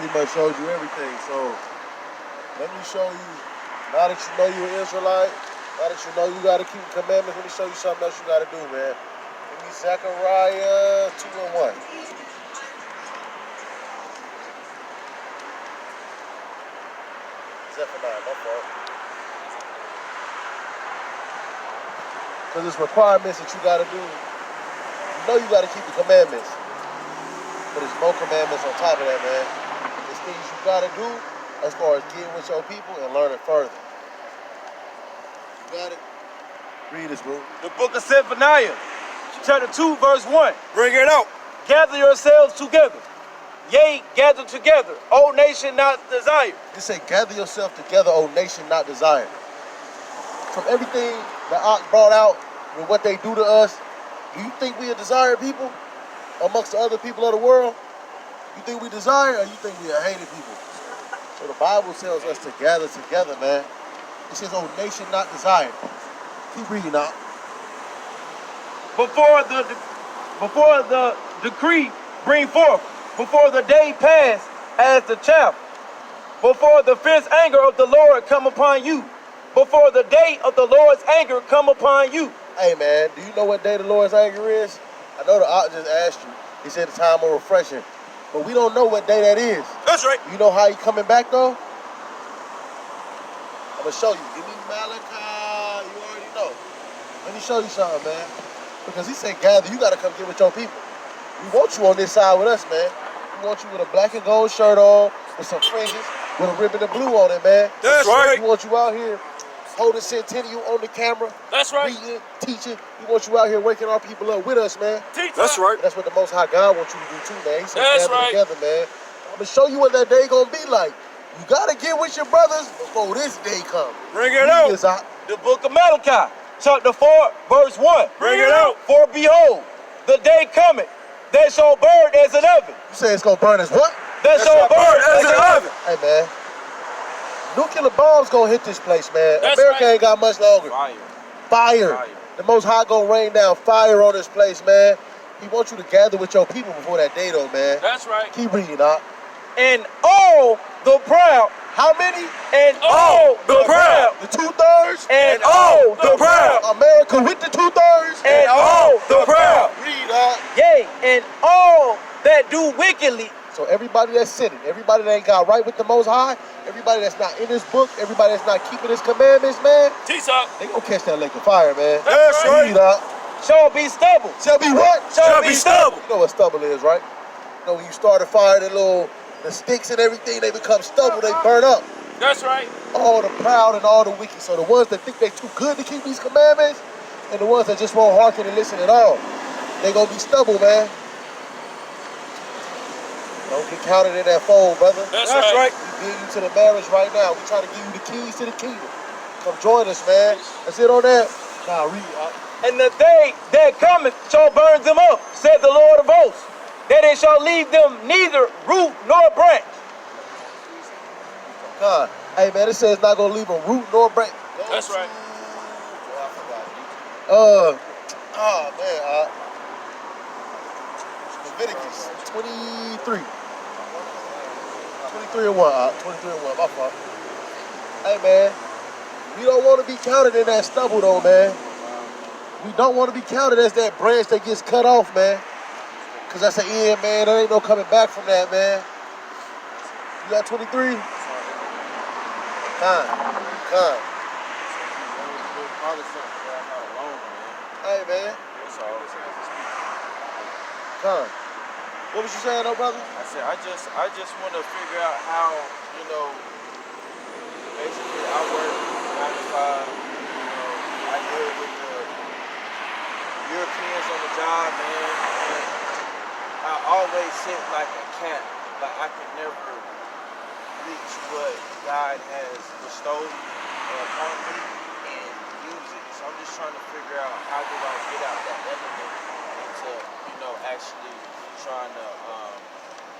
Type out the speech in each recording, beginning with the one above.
pretty much showed you everything. So let me show you, now that you know you're an Israelite, now that you know you got to keep the commandments, let me show you something else you got to do, man. Give me Zechariah 2:1. Zephaniah, my fault. Because it's requirements that you got to do. You know you got to keep the commandments. But there's more commandments on top of that, man. There's things you got to do as far as getting with your people and learning further. You got it? Read this, bro. The book of Zephaniah, chapter 2, verse 1. Bring it out. Gather yourselves together. Yea, gather together, O nation not desired. It say, gather yourself together, O nation not desired. From everything that Ak brought out and what they do to us, do you think we are desired people amongst the other people of the world? You think we desire, or you think we are hated people? So the Bible tells us to gather together, man. It says, O nation not desired. Keep reading out. Before the decree bring forth, before the day pass as the chaff, before the fierce anger of the Lord come upon you, before the day of the Lord's anger come upon you. Hey, man, do you know what day the Lord's anger is? I know the Ak just asked you. He said the time of refreshing. But we don't know what day that is. That's right. You know how he coming back, though? I'm going to show you. Give me Malachi. You already know. Let me show you something, man. Because he said, gather, you got to come get with your people. We want you on this side with us, man. We want you with a black and gold shirt on, with some fringes, with a ribbon of blue on it, man. That's right. We want you out here holding Centennial on the camera. That's right. Reading, teaching. We want you out here waking our people up with us, man. That's right. That's what the Most High God wants you to do too, man. He said, That's gather right. together, man. I'm going to show you what that day going to be like. You got to get with your brothers before this day comes. Bring it out. The book of Malachi, chapter 4, verse 1. Bring it out. For behold, the day cometh, that shall burn as an oven. You say it's going to burn as what? That shall burn as an oven. Hey, man. Nuclear bombs going to hit this place, man. That's America right. ain't got much longer. Fire. The Most High going to rain down fire on this place, man. He wants you to gather with your people before that day, though, man. That's right. Keep reading, Doc. And all the proud, How many? and all the proud, The 2/3? and all the proud, America with the 2/3? and all the proud. Read, Doc. Yea, and all that do wickedly. So everybody that's sinning, everybody that ain't got right with the Most High, everybody that's not in this book, everybody that's not keeping his commandments, man, T-Top. they gonna catch that lake of fire, man. That's right. Read, Doc. Shall be stubble. Shall be what? Shall be stubble. You know what stubble is, right? You know when you start a fire, the sticks and everything, they become stubble, they burn up. That's right. All the proud and all the wicked. So the ones that think they too good to keep these commandments, and the ones that just won't hearken and listen at all, they gonna be stubble, man. Don't get counted in that fold, brother. That's right. We bring you to the marriage right now. We try to give you the keys to the kingdom. Come join us, man. That's it on that. Nah, read. And the day that cometh shall burn them up, said the Lord of hosts, that it shall leave them neither root nor branch. God. Hey, man, it says it's not going to leave a root nor branch. That's right. Oh, man. Leviticus 23. 23 and 1. 23 and 1. My fault. Hey, man. We don't want to be counted in that stubble, though, man. We don't want to be counted as that branch that gets cut off, man. Because that's the end, man. There ain't no coming back from that, man. You got 23? Come. Hey, man. Come. What was you saying, though, brother? I said I just want to figure out how, basically I work 9 to 5, I deal with the Europeans on the job, man, and I always sit like a cat, like I can never reach what God has bestowed upon me and use it. So I'm just trying to figure out how do I get out that element into, actually trying to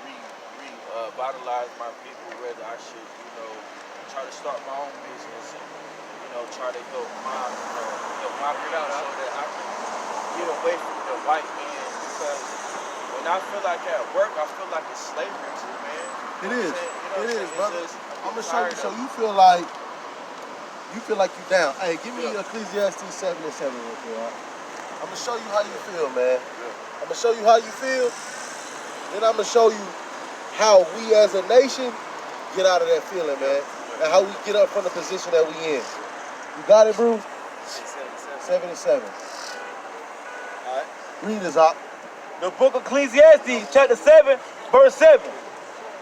revitalize my people, whether I should, try to start my own business and, try to help my people so that I can get away from the white man, because And I feel like at work, I feel like it's slavery to me, man. It is. It is, brother. I'm gonna show you. So you. you feel like you down. Hey, give me Ecclesiastes 7 and 7 real quick. All right? I'm gonna show you how you feel, man. I'm gonna show you how you feel. Then I'm gonna show you how we as a nation get out of that feeling, man, and how we get up from the position that we in. You got it, bro? 7 and 7. All right. Read this up. The book of Ecclesiastes, chapter 7, verse 7.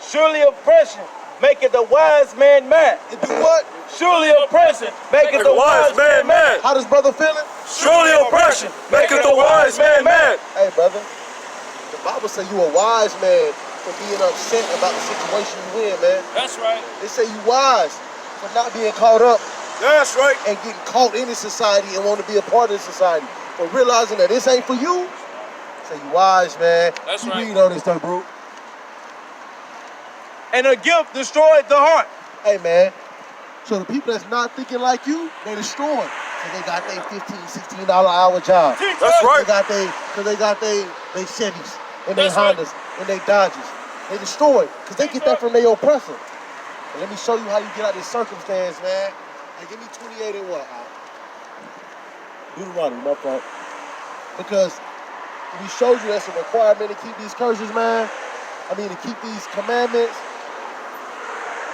Surely oppression maketh the wise man mad. You do what? Surely oppression maketh the wise man mad. How does brother feeling? Surely oppression maketh the wise man mad. Hey, brother. The Bible say you a wise man for being upset about the situation you in, man. That's right. They say you wise for not being caught up That's right. and getting caught in this society and want to be a part of this society. For realizing that this ain't for you. Say you wise, man. That's you right. read on this stuff, bro. And a gift destroyed the heart. Hey, man. So the people that's not thinking like you, they destroyed. So they got their $15, $16 an hour job. That's right. They got they Chevys and they That's right. Hondas and they Dodges. They destroyed because they get that from their oppressor. And let me show you how you get out of this circumstance, man. Hey, give me 28 and what? Deuteronomy, my fault. Because we showed you that's a requirement to keep these curses, man. I mean, to keep these commandments.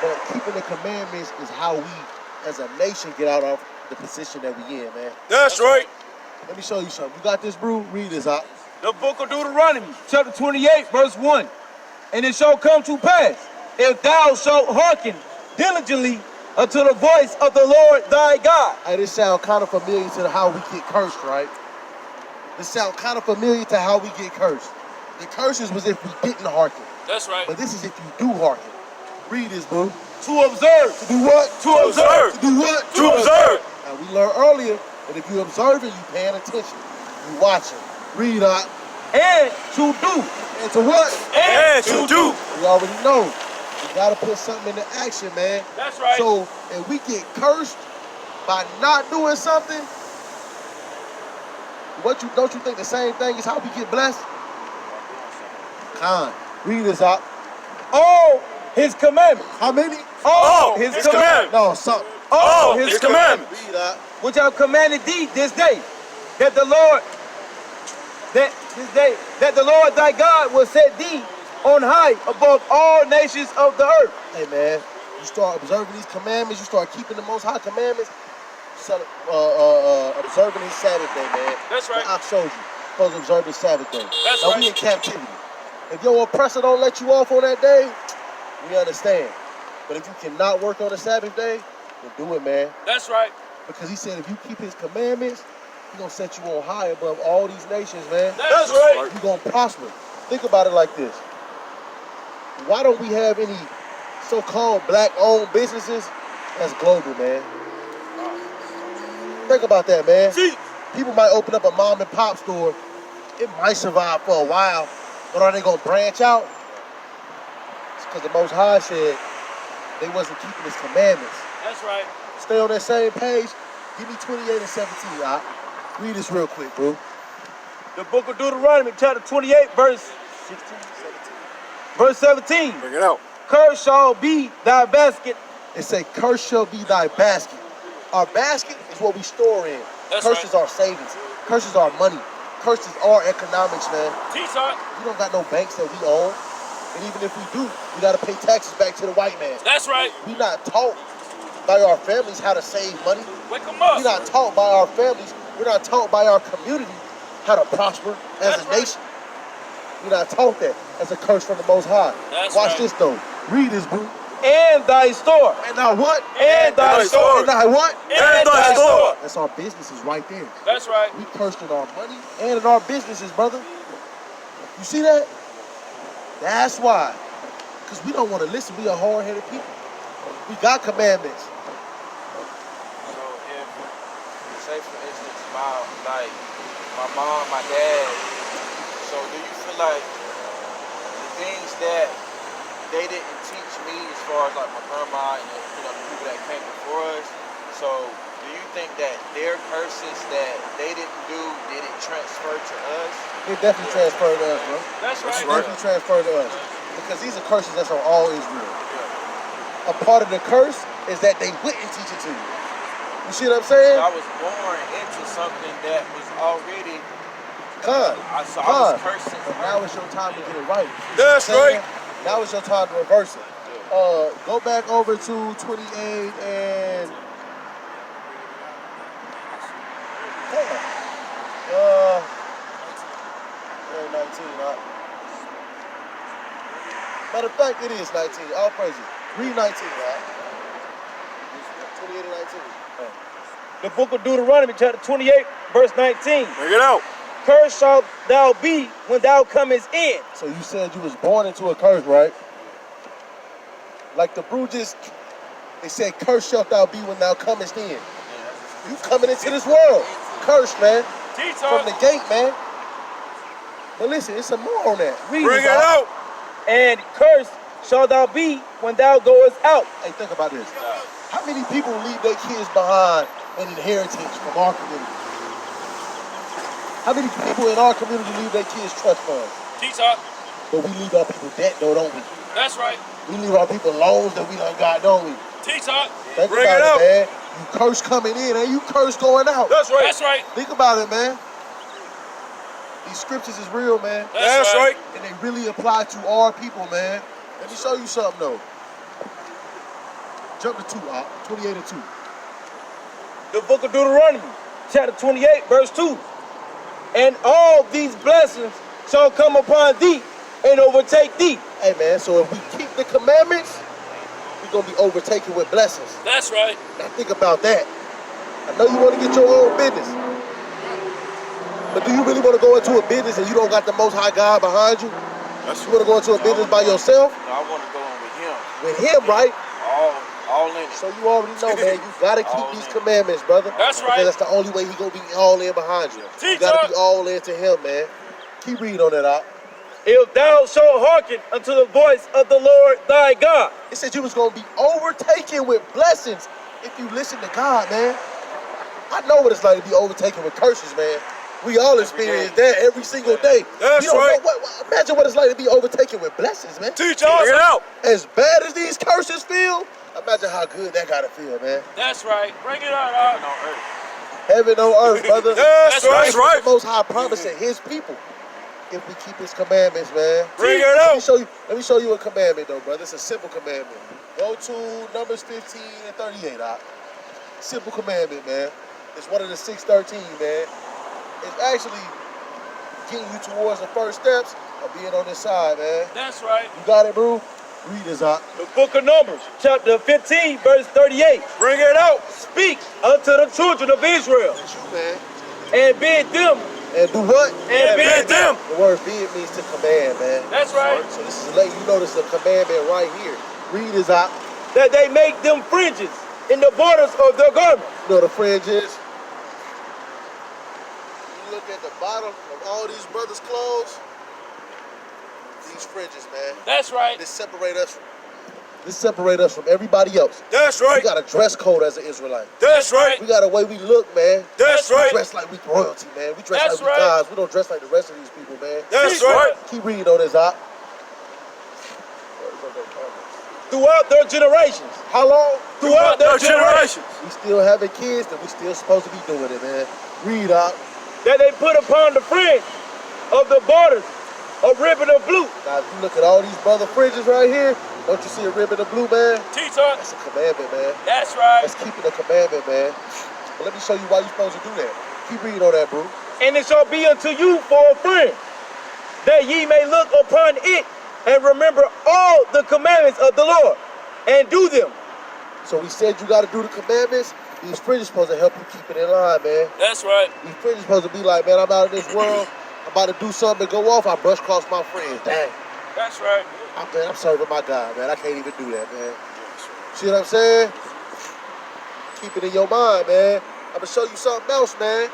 But keeping the commandments is how we, as a nation, get out of the position that we in, man. That's right. Let me show you something. You got this, bro? Read this out. The book of Deuteronomy, chapter 28, verse 1. And it shall come to pass, if thou shalt hearken diligently unto the voice of the Lord thy God. Hey, this sound kind of familiar to how we get cursed, right? This sound kind of familiar to how we get cursed. The curses was if we didn't hearken. That's right. But this is if you do hearken. Read this, boo. To observe. To do what? To observe. To do what? To observe. Now, we learned earlier that if you observing, you paying attention. You watching. Read out. And to do. And to what? And to do. We already know. You gotta put something into action, man. That's right. So if we get cursed by not doing something, don't you think the same thing is how we get blessed? Con. Read this out. All his commandments. How many? All his his commandments. commandments. No, something. All His commandments. Read out. which I have commanded thee this day, that the Lord thy God will set thee on high above all nations of the earth. Hey, man, you start observing these commandments, you start keeping the most high commandments, observing his Sabbath day, man. That's right. I showed you. Supposed to observe his Sabbath day. That's now, right. we in captivity. If your oppressor don't let you off on that day, we understand. But if you cannot work on the Sabbath day, then do it, man. That's right. Because he said if you keep his commandments, he's going to set you on high above all these nations, man. That's right. You're going to prosper. Think about it like this. Why don't we have any so-called black-owned businesses that's global, man? Think about that, man. See, People might open up a mom-and-pop store. It might survive for a while, but are they going to branch out? It's because the Most High said they wasn't keeping his commandments. that's right. Stay on that same page. Give me 28 and 17, Doc. Read this real quick, bro. The book of Deuteronomy, chapter 28, verse 16, 17. Verse 17. Bring it out. Cursed shall be thy basket. It say, curse shall be thy basket. Our basket is what we store in. That's Curses right. our savings. Curses our money. Curses our economics, man. Teach on. We don't got no banks that we own. And even if we do, we got to pay taxes back to the white man. That's right. We not taught by our families how to save money. Wake them up. We're not taught by our families. We're not taught by our community how to prosper as That's a right. nation. We're not taught that. That's a curse from the Most High. That's Watch right. this, though. Read this, boo. And thy store. And now what? And thy thy store. store. And now what? And thy store. That's our businesses right there. That's right. We cursed in our money and in our businesses, brother. You see that? That's why. Because we don't want to listen. We are hard-headed people. We got commandments. So if, say for instance, my mom, my dad, so do you feel like the things that they didn't teach me as far as like my grandma and the people that came before us, so do you think that their curses that they didn't do, did it transferred to us. It definitely transferred to us, bro. That's It right. definitely transferred to us. Because these are curses that's on all Israel. A part of the curse is that they wouldn't teach it to you. You see what I'm saying? I was born into something that was already. God. So I was cursing. But now it's your time to get it right. That's right. Now it's your time to reverse it. Go back over to 28 and... yeah, 19, huh? Matter of fact, it is 19. All praises. Read 19, right? 28 and 19. The book of Deuteronomy, chapter 28, verse 19. Bring it out. Cursed shalt thou be when thou comest in. So you said you was born into a curse, right? Like the Bruges, they said, "Cursed shalt thou be when thou comest in." You coming into this world, cursed, man, from the gate, man. But listen, it's some more on that. Read Bring it out. out. And cursed shalt thou be when thou goest out. Hey, think about this. How many people leave their kids behind an inheritance from our community? How many people in our community leave their kids trust funds? T-Top. But we leave our people debt, though, don't we? That's right. We leave our people loans that we done got, don't we? T-Top. Think Bring about it out. man. You curse coming in and you curse going out. That's right. That's right. Think about it, man. These scriptures is real, man. That's right. And they really apply to our people, man. Let me show you something, though. Jump to 2, 28 and 2. The book of Deuteronomy, chapter 28, verse 2. And all these blessings shall come upon thee and overtake thee. Hey, man, so if we keep the commandments, we're going to be overtaken with blessings. That's right. Now think about that. I know you want to get your own business. But do you really want to go into a business and you don't got the Most High God behind you? You want to go into a business by yourself? No, I want to go in with him. With him, right? All in it. So you already know, man, you got to keep these commandments, brother. That's right. Because that's the only way he going to be all in behind you. You got to be all in to him, man. Keep reading on that out. If thou shalt hearken unto the voice of the Lord thy God. It said you was going to be overtaken with blessings if you listen to God, man. I know what it's like to be overtaken with curses, man. We all experience that every single day. That's you don't right. know imagine what it's like to be overtaken with blessings, man. Teach us. Bring it out. As bad as these curses feel, imagine how good that gotta feel, man. That's right. Bring it out. Heaven on earth, brother. That's right. That's right. The Most High promising his people if we keep his commandments, man. Bring it Let out. me show you a commandment, though, brother. It's a simple commandment. Go to Numbers 15 and 38, Simple commandment, man. It's one of the 613, man. It's actually getting you towards the first steps of being on this side, man. That's right. You got it, bro? Read this out. The book of Numbers, chapter 15, verse 38. Bring it out. Speak unto the children of Israel That's you, man. and bid them. And do what? And Bid them. The word bid means to command, man. That's right. So this is letting you know this is a commandment right here. Read this out. That they make them fringes in the borders of their garments. You know what a fringe is? You look at the bottom of all these brothers' clothes, these fringes, man. That's right. This separate us from everybody else. That's We right. got a dress code as an Israelite. That's right. We got a way we look, man. That's We right. dress like we royalty, man. We dress That's like we right. gods. We don't dress like the rest of these people, man. That's right. Keep reading on this, out. Throughout their generations. How long? Throughout their Their generations. generations. We still having kids, and we still supposed to be doing it, man. Read out. That they put upon the fringe of the borders a ribbon of blue. Now, if you look at all these brother fringes right here, don't you see a ribbon of blue, man? T-Top. That's a commandment, man. That's right. That's keeping a commandment, man. But let me show you why you're supposed to do that. Keep reading on that, bro. And it shall be unto you for a friend, that ye may look upon it and remember all the commandments of the Lord and do them. So we said you got to do the commandments. These fringes supposed to help you keep it in line, man. That's right. These fringes supposed to be like, man, I'm out of this world. I'm about to do something and go off. I brush across my friends. Dang. That's right. I'm serving my God, man. I can't even do that, man. See what I'm saying? Keep it in your mind, man. I'm going to show you something else, man.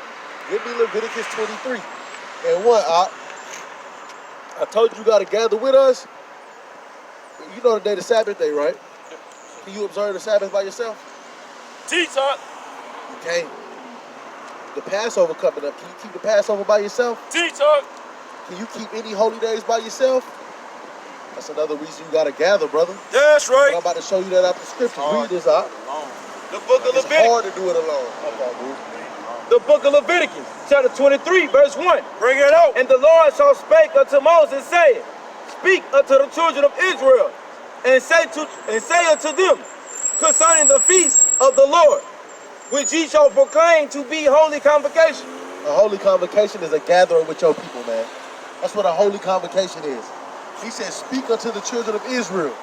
Give me Leviticus 23. And what, I told you you got to gather with us. You know the day the Sabbath day, right? Can you observe the Sabbath by yourself? T-Top. You can't. The Passover coming up. Can you keep the Passover by yourself? Teach up. Can you keep any holy days by yourself? That's another reason you gotta gather, brother. That's And I'm right. about to show you that out the scriptures. Read this out. The book of It's Leviticus. hard to do it alone. Come on, bro. The book of Leviticus, chapter 23, verse 1. Bring it out. And the Lord shall spake unto Moses, saying, Speak unto the children of Israel, and say unto them concerning the feast of the Lord, which ye shall proclaim to be holy convocation. A holy convocation is a gathering with your people, man. That's what a holy convocation is. He said, speak unto the children of Israel.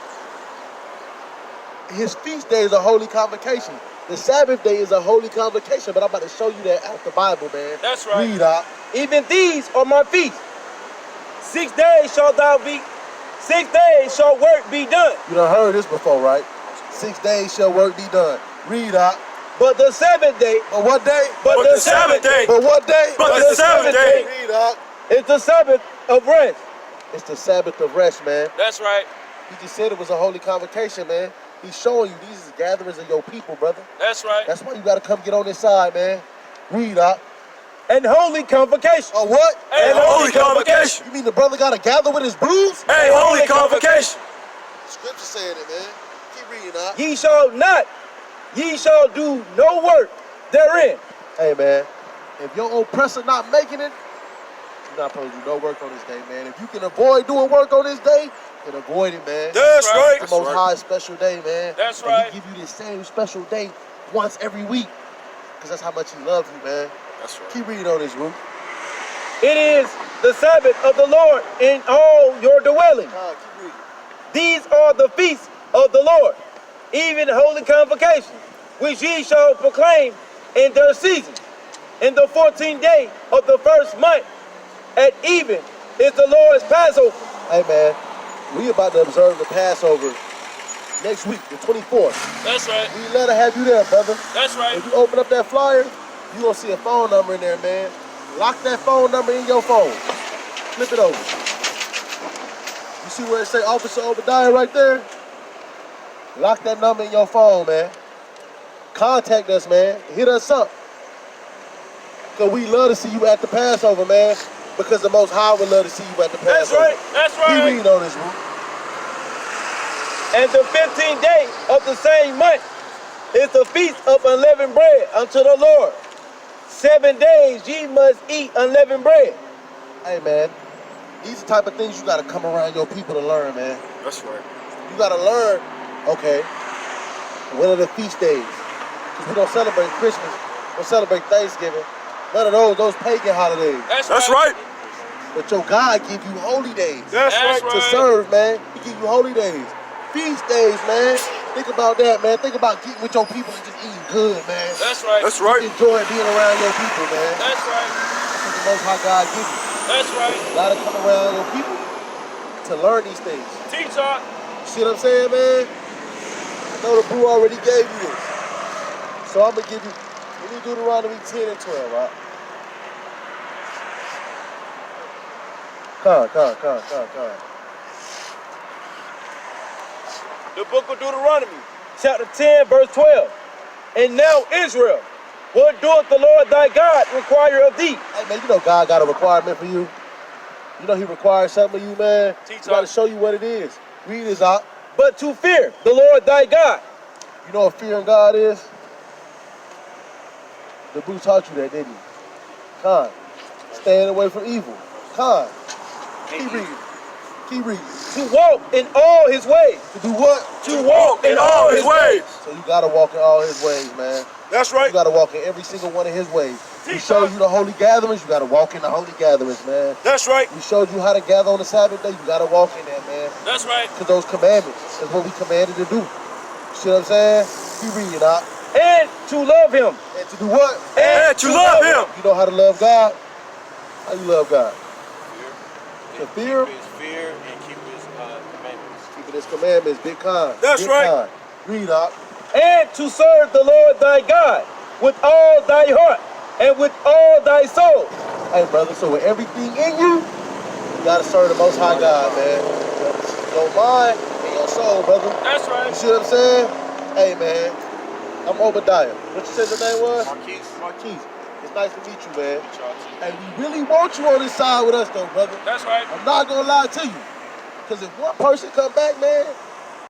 His feast day is a holy convocation. The Sabbath day is a holy convocation, but I'm about to show you that out the Bible, man. That's right. Read out. Even these are my feasts. 6 days shall work be done. You done heard this before, right? 6 days shall work be done. Read out. But the seventh day, But what day? but the Sabbath day. But what day? But the Sabbath day. Read out. is the Sabbath of rest. It's the Sabbath of rest, man. That's right. He just said it was a holy convocation, man. He's showing you these is gatherings of your people, brother. That's right. That's why you gotta come get on this side, man. Read out. And holy convocation. Oh, what? And holy convocation. You mean the brother gotta gather with his brood? Hey, holy convocation. Scripture saying it, man. Keep reading out. Ye shall do no work therein. Hey, man. If your oppressor not making it, you're not supposed to do no work on this day, man. If you can avoid doing work on this day, then avoid it, man. That's right. right. It's the most high special day, man. That's And right. he give you this same special day once every week. Because that's how much he loves you, man. That's right. Keep reading on this, Ruth. It is the Sabbath of the Lord in all your dwellings. Keep reading. These are the feasts of the Lord, even holy convocations, which ye shall proclaim in their season. In the 14th day of the first month, at even, is the Lord's Passover. Hey, man. We about to observe the Passover next week, the 24th. That's right. We let her have you there, brother. That's right. If you open up that flyer, you gonna see a phone number in there, man. Lock that phone number in your phone. Flip it over. You see where it say Officer Obadiah right there? Lock that number in your phone, man. Contact us, man. Hit us up. Because we love to see you at the Passover, man. Because the Most High would love to see you at the Passover. That's right. That's Keep right. reading on this, Ruth. And the 15th day of the same month is the feast of unleavened bread unto the Lord. 7 days ye must eat unleavened bread. Hey, man. These are the type of things you got to come around your people to learn, man. That's right. You got to learn, okay, what are the feast days? Because we don't celebrate Christmas. We don't celebrate Thanksgiving. None of those pagan holidays. That's right. But your God give you holy days That's That's right. to right. serve, man. He give you holy days. Feast days, man. Think about that, man. Think about getting with your people and just eating good, man. That's right. That's right. Enjoy being around your people, man. That's right. That's what the Most High God give you. That's right. You gotta come around your people to learn these things. Teach up. See what I'm saying, man? I know the brew already gave you this. So I'm gonna give you, let me Deuteronomy 10 and 12, right? Come. The book of Deuteronomy, chapter 10, verse 12. And now Israel, what doeth the Lord thy God require of thee? Hey, man, you know God got a requirement for you. You know he requires something of you, man. Teach He got to us. show you what it is. Read this out. But to fear the Lord thy God. You know what fearing God is? The Boo taught you that, didn't he? Con. Staying away from evil. Con. Keep reading. Keep reading. To walk in all his ways. To do what? To walk in all his ways. So you got to walk in all his ways, man. That's You right. got to walk in every single one of his ways. We showed you the holy gatherings. You got to walk in the holy gatherings, man. That's right. We showed you how to gather on the Sabbath day. You got to walk in there, man. That's right. Because those commandments is what we commanded to do. See what I'm saying? Keep reading out. And to love him. And to do what? And to love him. You know how to love God? How you love God? To And fear? keep his fear and keep his commandments. Keeping his commandments, big kind. That's big right. Kind. Read out. And to serve the Lord thy God with all thy heart and with all thy soul. Hey, brother, so with everything in you, you got to serve the Most High God, man. Your mind and your soul, brother. That's You right. see what I'm saying? Hey, man, I'm Obadiah. What you said your name was? Marquise. Marquise. It's nice to meet you, man. Meet y'all too. And we really want you on this side with us, though, brother. That's right. I'm not gonna lie to you. Because if one person come back, man,